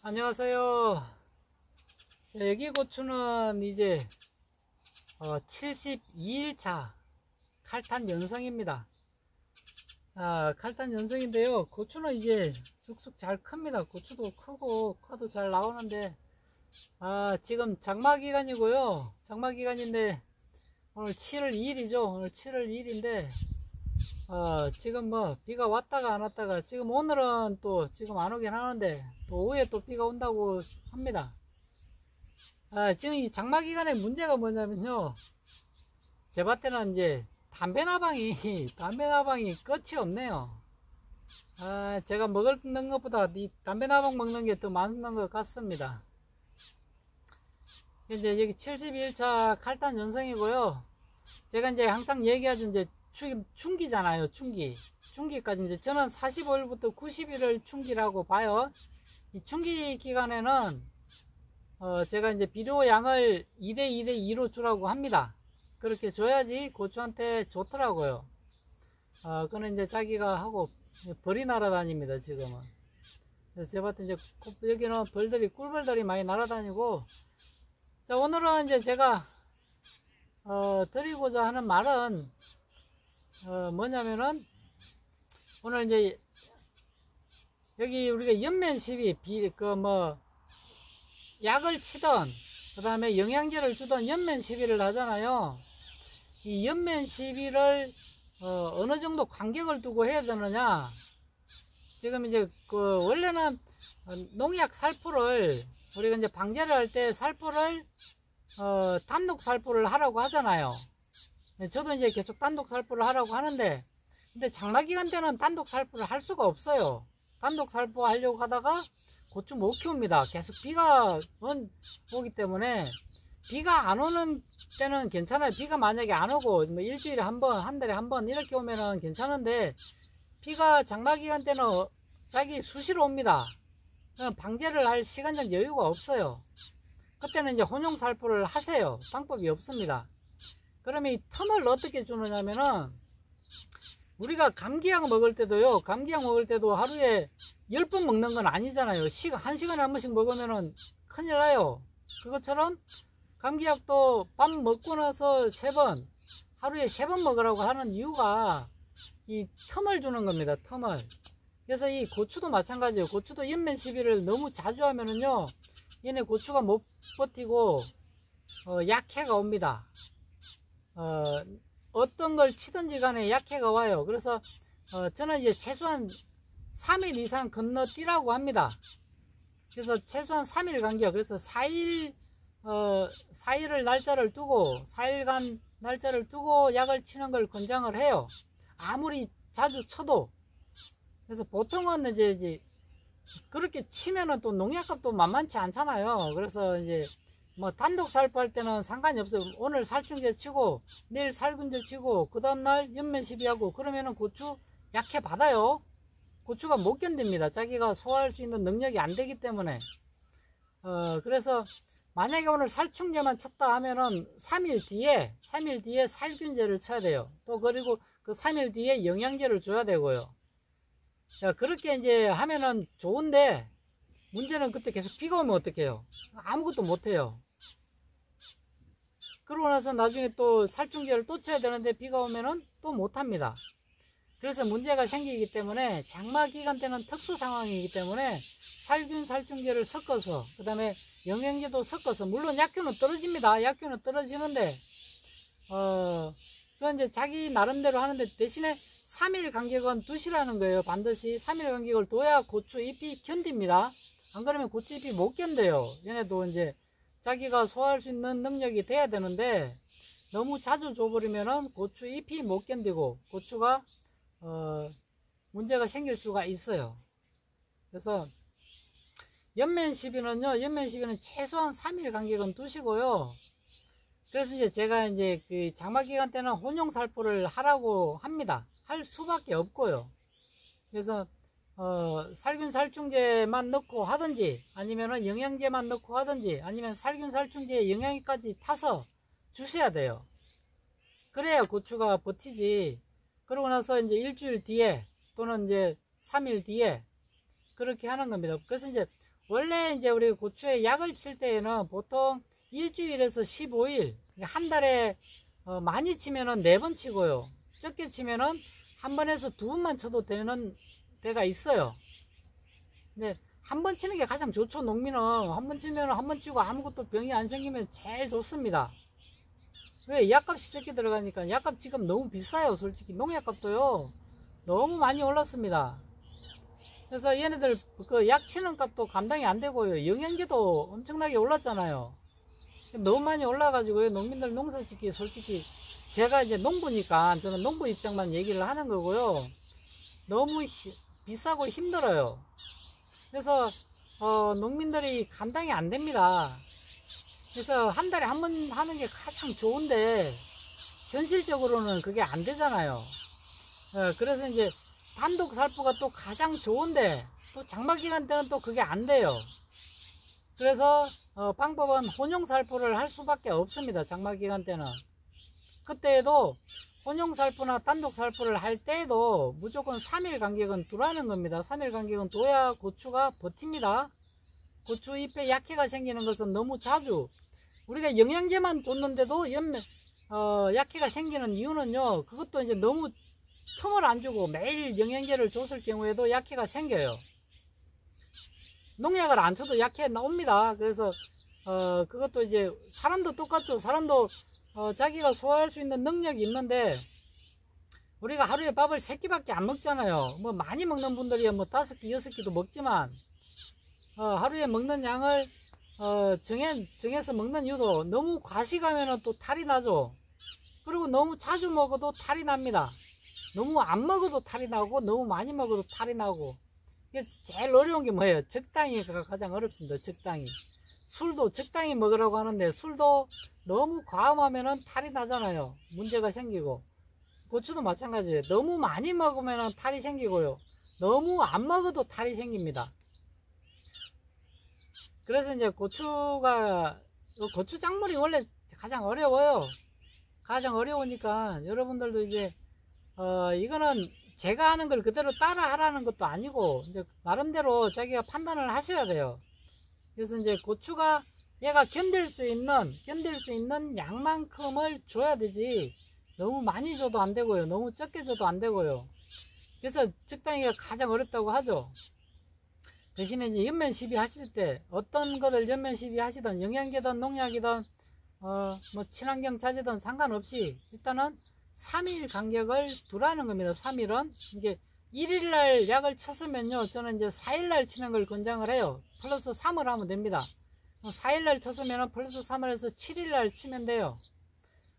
안녕하세요. 여기 고추는 이제 72일차 칼탄 연성입니다. 칼탄 연성인데요. 고추는 이제 쑥쑥 잘 큽니다. 고추도 크고 커도 잘 나오는데 지금 장마기간이고요. 장마기간인데 오늘 7월 2일이죠. 오늘 7월 2일인데 지금 뭐 비가 왔다가 안 왔다가 지금 오늘은 또 지금 안 오긴 하는데 또 오후에 또 비가 온다고 합니다. 지금 이 장마 기간에 문제가 뭐냐면요, 제 밭에는 이제 담배나방이 끝이 없네요. 제가 먹는 것보다 이 담배나방 먹는 게 더 많은 것 같습니다. 이제 여기 71차 칼탄 연성이고요. 제가 이제 항상 얘기하죠. 이제 충기잖아요. 충기까지 이제 저는 45일부터 90일을 충기라고 봐요. 이 충기 기간에는 제가 이제 비료 양을 2대2로 주라고 합니다. 그렇게 줘야지 고추한테 좋더라고요. 그는 이제 자기가 하고 벌이 날아다닙니다. 지금은. 그래서 제 밭에 이제 여기는 꿀벌들이 많이 날아다니고. 자, 오늘은 이제 제가 드리고자 하는 말은 뭐냐면은, 오늘 이제 여기 우리가 연면 시비 약을 치던 그 다음에 영양제를 주던 연면 시비를 하잖아요. 이 연면 시비를 어느 정도 간격을 두고 해야 되느냐. 지금 이제 원래는 농약 살포를 우리가 이제 방제를 할 때 살포를 단독 살포를 하라고 하잖아요. 저도 이제 계속 단독 살포를 하라고 하는데, 근데 장마기간 때는 단독 살포를 할 수가 없어요. 단독 살포 하려고 하다가 고추 못 키웁니다. 계속 비가 오기 때문에. 비가 안 오는 때는 괜찮아요. 비가 만약에 안 오고 뭐 일주일에 한 번, 한 달에 한 번 이렇게 오면은 괜찮은데, 비가 장마기간 때는 자기 수시로 옵니다. 방제를 할 시간적 여유가 없어요. 그때는 이제 혼용 살포를 하세요. 방법이 없습니다. 그러면 이 텀을 어떻게 주느냐면은, 우리가 감기약 먹을 때도요, 감기약 먹을 때도 하루에 10번 먹는 건 아니잖아요. 1시간에 한 번씩 먹으면은 큰일 나요. 그것처럼 감기약도 밥 먹고 나서 3번, 하루에 3번 먹으라고 하는 이유가 이 텀을 주는 겁니다. 텀을. 그래서 이 고추도 마찬가지예요. 고추도 연면 시비를 너무 자주 하면은요, 얘네 고추가 못 버티고 약해가 옵니다. 어떤 걸 치든지 간에 약해가 와요. 그래서 저는 이제 최소한 3일 이상 건너뛰라고 합니다. 그래서 최소한 3일 간격, 그래서 4일을 날짜를 두고 4일간 날짜를 두고 약을 치는 걸 권장을 해요. 아무리 자주 쳐도. 그래서 보통은 이제 그렇게 치면은 또 농약값도 만만치 않잖아요. 그래서 이제 뭐 단독 살포할 때는 상관이 없어요. 오늘 살충제 치고 내일 살균제 치고 그 다음날 연면 시비하고 그러면은 고추 약해 받아요. 고추가 못 견딥니다. 자기가 소화할 수 있는 능력이 안 되기 때문에. 그래서 만약에 오늘 살충제만 쳤다 하면은 3일 뒤에 살균제를 쳐야 돼요. 또 그리고 그 3일 뒤에 영양제를 줘야 되고요. 자, 그렇게 이제 하면은 좋은데, 문제는 그때 계속 비가 오면 어떡해요? 아무것도 못해요. 그러고 나서 나중에 또 살충제를 또 쳐야 되는데 비가 오면은 또 못합니다. 그래서 문제가 생기기 때문에 장마 기간 때는 특수 상황이기 때문에 살균 살충제를 섞어서, 그 다음에 영양제도 섞어서, 물론 약효는 떨어집니다. 약효는 떨어지는데 그건 이제 자기 나름대로 하는데, 대신에 3일 간격은 두시라는 거예요. 반드시 3일 간격을 둬야 고추 잎이 견딥니다. 안 그러면 고추 잎이 못 견뎌요. 얘네도 이제 자기가 소화할 수 있는 능력이 돼야 되는데, 너무 자주 줘버리면은 고추 잎이 못 견디고 고추가 문제가 생길 수가 있어요. 그래서 연면 시비는 최소한 3일 간격은 두시고요. 그래서 이제 제가 이제 그 장마 기간 때는 혼용 살포를 하라고 합니다. 할 수밖에 없고요. 그래서 살균 살충제만 넣고 하든지, 아니면은 영양제만 넣고 하든지, 아니면 살균 살충제에 영양제까지 타서 주셔야 돼요. 그래야 고추가 버티지. 그러고 나서 이제 일주일 뒤에 또는 이제 3일 뒤에 그렇게 하는 겁니다. 그래서 이제 원래 이제 우리 고추에 약을 칠 때에는 보통 일주일에서 15일, 한 달에 많이 치면은 4번 치고요. 적게 치면은 한 번에서 2번만 쳐도 되는 때가 있어요. 근데 한 번 치는 게 가장 좋죠. 농민은 한 번 치면 한 번 치고 아무것도 병이 안 생기면 제일 좋습니다. 왜? 약값이 적게 들어가니까. 약값 지금 너무 비싸요. 솔직히 농약값도요 너무 많이 올랐습니다. 그래서 얘네들 그 약 치는 값도 감당이 안 되고요. 영양제도 엄청나게 올랐잖아요. 너무 많이 올라가지고요. 농민들 농사 짓기 솔직히 제가 이제 농부니까 저는 농부 입장만 얘기를 하는 거고요. 너무 비싸고 힘들어요. 그래서 농민들이 감당이 안 됩니다. 그래서 한 달에 한 번 하는 게 가장 좋은데 현실적으로는 그게 안 되잖아요. 그래서 이제 단독 살포가 또 가장 좋은데 또 장마 기간 때는 또 그게 안 돼요. 그래서 방법은 혼용 살포를 할 수밖에 없습니다. 장마 기간 때는. 그때에도 혼용 살포나 단독 살포를 할 때에도 무조건 3일 간격은 두라는 겁니다. 3일 간격은 둬야 고추가 버팁니다. 고추 잎에 약해가 생기는 것은 너무 자주, 우리가 영양제만 줬는데도 약해가 생기는 이유는요, 그것도 이제 너무 틈을 안 주고 매일 영양제를 줬을 경우에도 약해가 생겨요. 농약을 안 쳐도 약해 나옵니다. 그래서 그것도 이제 사람도 똑같죠. 사람도 자기가 소화할 수 있는 능력이 있는데, 우리가 하루에 밥을 3끼밖에 안 먹잖아요. 뭐 많이 먹는 분들이 뭐 5끼, 6끼도 먹지만 하루에 먹는 양을 정해서 먹는 이유도, 너무 과식하면 또 탈이 나죠. 그리고 너무 자주 먹어도 탈이 납니다. 너무 안 먹어도 탈이 나고 너무 많이 먹어도 탈이 나고. 이게 제일 어려운 게 뭐예요? 적당히가 가장 어렵습니다. 적당히. 술도 적당히 먹으라고 하는데 술도 너무 과음하면 탈이 나잖아요. 문제가 생기고. 고추도 마찬가지예요. 너무 많이 먹으면 탈이 생기고요. 너무 안 먹어도 탈이 생깁니다. 그래서 이제 고추 작물이 원래 가장 어려워요. 가장 어려우니까 여러분들도 이제 이거는 제가 하는 걸 그대로 따라 하라는 것도 아니고, 이제 나름대로 자기가 판단을 하셔야 돼요. 그래서 이제 고추가 얘가 견딜 수 있는 양만큼을 줘야 되지, 너무 많이 줘도 안 되고요. 너무 적게 줘도 안 되고요. 그래서 적당히가 가장 어렵다고 하죠. 대신에 이제 연면 시비 하실 때 어떤 것을 연면 시비 하시든 영양제든 농약이든 뭐 친환경 자재든 상관없이 일단은 3일 간격을 두라는 겁니다. 3일은 이게 1일날 약을 쳤으면요, 저는 이제 4일날 치는 걸 권장을 해요. 플러스 3을 하면 됩니다. 4일날 쳤으면 플러스 3을 해서 7일날 치면 돼요.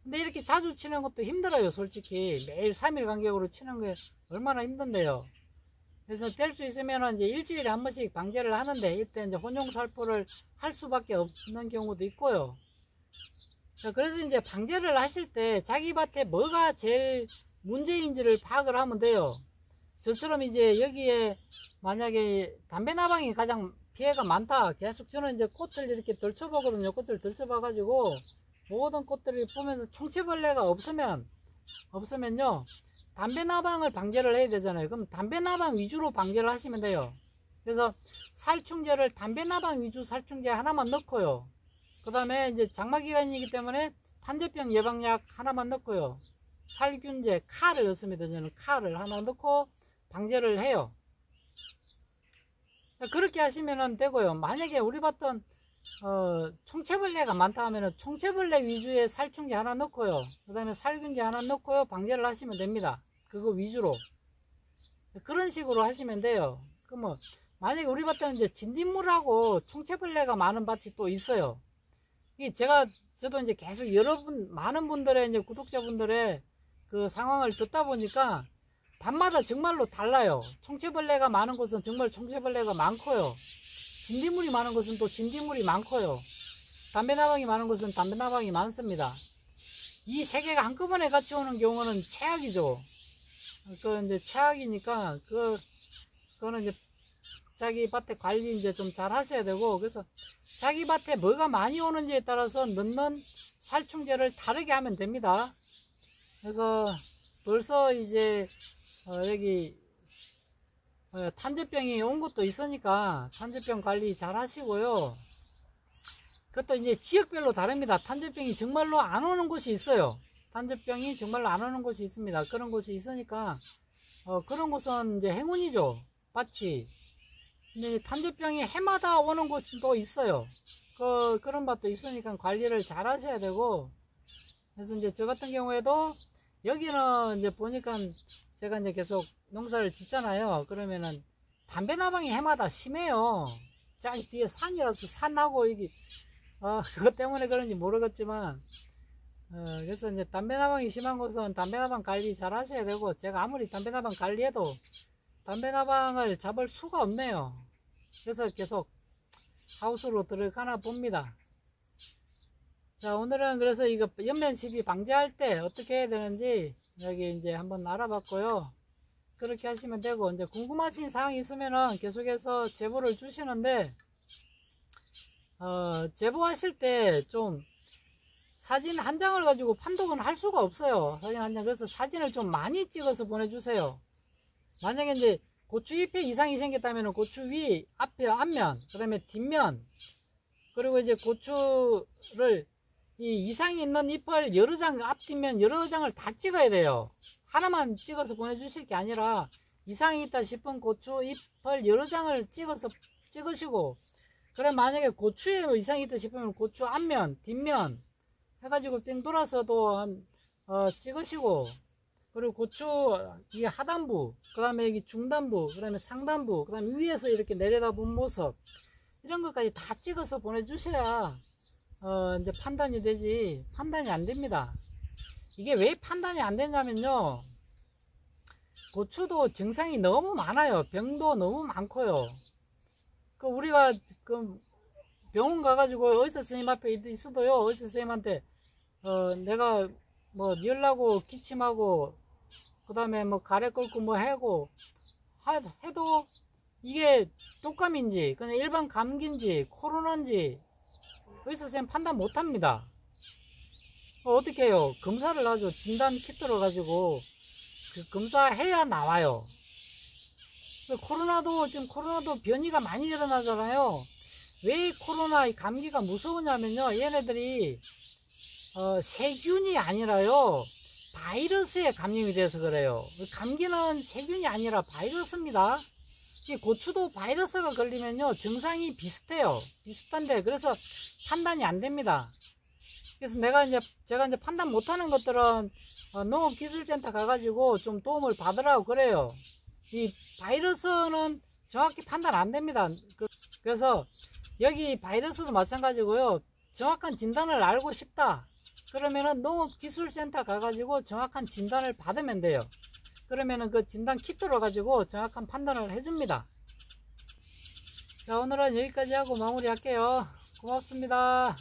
근데 이렇게 자주 치는 것도 힘들어요. 솔직히 매일 3일 간격으로 치는 게 얼마나 힘든데요. 그래서 될 수 있으면 이제 일주일에 한 번씩 방제를 하는데, 이때 이제 혼용 살포를 할 수밖에 없는 경우도 있고요. 그래서 이제 방제를 하실 때 자기 밭에 뭐가 제일 문제인지를 파악을 하면 돼요. 저처럼 이제 여기에 만약에 담배나방이 가장 피해가 많다, 계속 저는 이제 꽃을 이렇게 덜쳐보거든요. 꽃을 덜쳐봐 가지고 모든 꽃들을 보면서 총체벌레가 없으면요, 담배나방을 방제를 해야 되잖아요. 그럼 담배나방 위주로 방제를 하시면 돼요. 그래서 살충제를 담배나방 위주 살충제 하나만 넣고요. 그 다음에 이제 장마기간이기 때문에 탄저병 예방약 하나만 넣고요. 살균제 칼을 넣습니다. 저는 칼을 하나 넣고 방제를 해요. 그렇게 하시면 되고요. 만약에 우리 봤던 총체벌레가 많다 하면 총체벌레 위주의 살충제 하나 넣고요. 그 다음에 살균제 하나 넣고요. 방제를 하시면 됩니다. 그거 위주로. 그런 식으로 하시면 돼요. 그 뭐 만약에 우리 밭에는 이제 진딧물하고 총체벌레가 많은 밭이 또 있어요. 이 저도 이제 계속 많은 분들의 이제 구독자분들의 그 상황을 듣다 보니까 밭마다 정말로 달라요. 총체벌레가 많은 곳은 정말 총체벌레가 많고요. 진딧물이 많은 곳은 또 진딧물이 많고요. 담배나방이 많은 곳은 담배나방이 많습니다. 이 세 개가 한꺼번에 같이 오는 경우는 최악이죠. 그 이제 최악이니까 그거는 이제 자기 밭에 관리 이제 좀 잘 하셔야 되고, 그래서 자기 밭에 뭐가 많이 오는지에 따라서 넣는 살충제를 다르게 하면 됩니다. 그래서 벌써 이제 여기 탄저병이 온 것도 있으니까 탄저병 관리 잘 하시고요. 그것도 이제 지역별로 다릅니다. 탄저병이 정말로 안 오는 곳이 있어요. 탄저병이 정말로 안 오는 곳이 있습니다. 그런 곳이 있으니까 그런 곳은 이제 행운이죠. 마치 근데 탄저병이 해마다 오는 곳도 있어요. 그런 맛도 있으니까 관리를 잘 하셔야 되고, 그래서 이제 저 같은 경우에도 여기는 이제 보니까 제가 이제 계속 농사를 짓잖아요. 그러면은 담배 나방이 해마다 심해요. 저기 뒤에 산이라서 산하고 여기 그것 때문에 그런지 모르겠지만 그래서 이제 담배 나방이 심한 곳은 담배 나방 관리 잘 하셔야 되고, 제가 아무리 담배 나방 관리해도 담배 나방을 잡을 수가 없네요. 그래서 계속 하우스로 들어가나 봅니다. 자, 오늘은 그래서 이거 연면 시비 방지할 때 어떻게 해야 되는지 여기 이제 한번 알아봤고요. 그렇게 하시면 되고, 이제 궁금하신 사항이 있으면은 계속해서 제보를 주시는데, 제보하실 때 좀 사진 한 장을 가지고 판독은 할 수가 없어요. 사진 한 장. 그래서 사진을 좀 많이 찍어서 보내주세요. 만약에 이제 고추 잎에 이상이 생겼다면 고추 위, 앞에, 앞면, 그 다음에 뒷면, 그리고 이제 고추를 이 이상이 있는 잎을 여러 장, 앞, 뒷면 여러 장을 다 찍어야 돼요. 하나만 찍어서 보내주실 게 아니라 이상이 있다 싶은 고추 잎을 여러 장을 찍으시고, 그럼 만약에 고추에 이상이 있다 싶으면 고추 앞면, 뒷면 해가지고 뺑 돌아서도 찍으시고, 그리고 고추 이 하단부, 그 다음에 여기 중단부, 그 다음에 상단부, 그 다음에 위에서 이렇게 내려다본 모습, 이런 것까지 다 찍어서 보내주셔야 이제 판단이 되지. 판단이 안 됩니다. 이게 왜 판단이 안 되냐면요, 고추도 증상이 너무 많아요. 병도 너무 많고요. 우리가 병원 가가지고 의사 선생님 앞에 있어도요, 의사 선생님한테 내가 뭐 열나고 기침하고 그 다음에 뭐 가래 끓고 뭐 해고 해도 이게 독감인지 그냥 일반 감기인지 코로나인지 의사 선생님 판단 못합니다. 어떻게 해요? 검사를 하죠. 진단 키트로 가지고 검사해야 나와요. 코로나도 지금 코로나도 변이가 많이 일어나잖아요. 왜 코로나 감기가 무서우냐면요, 얘네들이 세균이 아니라요, 바이러스에 감염이 돼서 그래요. 감기는 세균이 아니라 바이러스입니다. 이 고추도 바이러스가 걸리면요 증상이 비슷해요. 비슷한데 그래서 판단이 안 됩니다. 그래서 제가 이제 판단 못하는 것들은 농업기술센터 가가지고 좀 도움을 받으라고 그래요. 이 바이러스는 정확히 판단 안 됩니다. 그래서 여기 바이러스도 마찬가지고요. 정확한 진단을 알고 싶다 그러면은 농업기술센터 가가지고 정확한 진단을 받으면 돼요. 그러면은 그 진단 키트로 가지고 정확한 판단을 해줍니다. 자, 오늘은 여기까지 하고 마무리 할게요. 고맙습니다.